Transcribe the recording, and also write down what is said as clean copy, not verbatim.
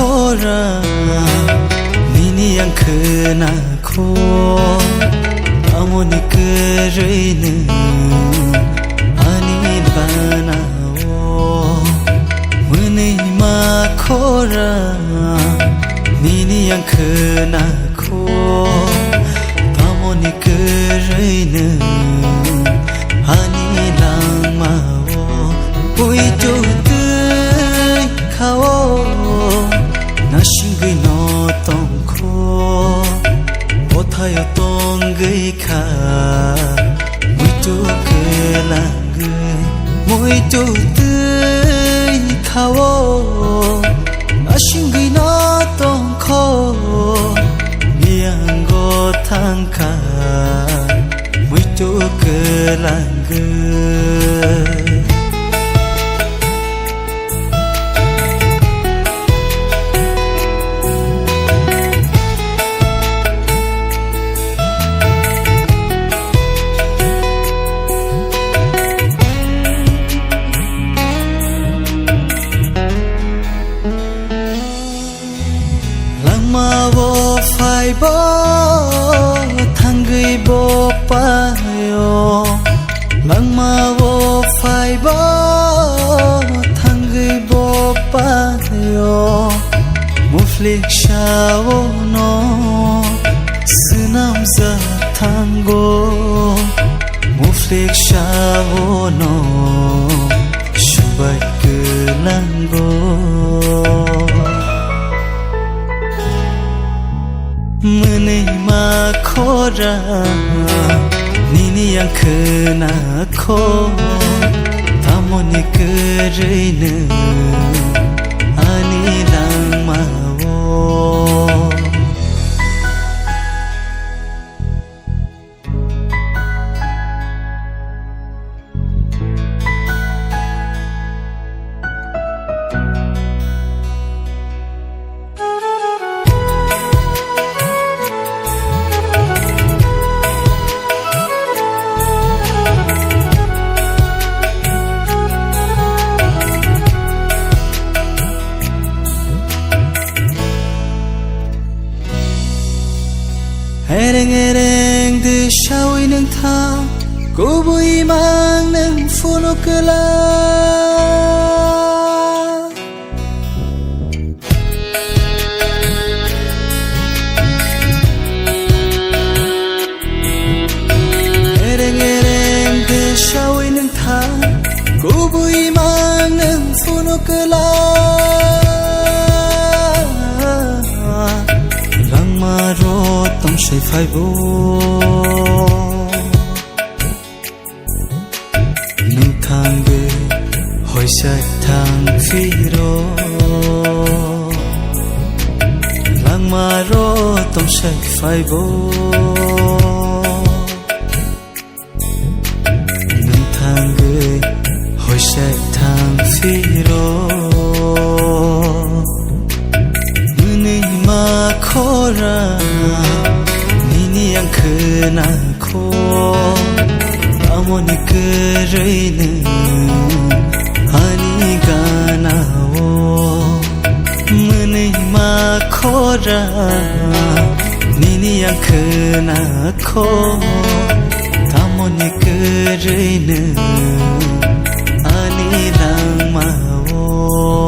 khora nini yang khna kho amoni kereine ani bana o mune ma khora nini yang khna kho amoni kereine ani lang ma o pui tu khao na shingi no tong kho o thayo tong gai kha mui tu ke lang mui tu tui khao na shingi no tong kho yang go thang kha mui tu ke lang phai bo thang gui bo pa yo lang ma bo phai bo thang gui bo pa yo mu flick shawo no sunam za tango mu flick shawo no shubai kelango mune ma khora nini yang khna kho tamoni kereine ani lang ma wo Ereng de shawi nang tha ko bui mang nang funo kala Ereng de shawi nang tha ko bui mang nang funo kala tông say phai vô nung thang về hỏi sai thang phi rô lang ma rô tông say phai vô nung thang về hỏi sai thang phi rô mune ma khora nini yang khna kho amoni kereine ani gana o mune ma khora nini yang khna kho amoni kereine ani lang ma o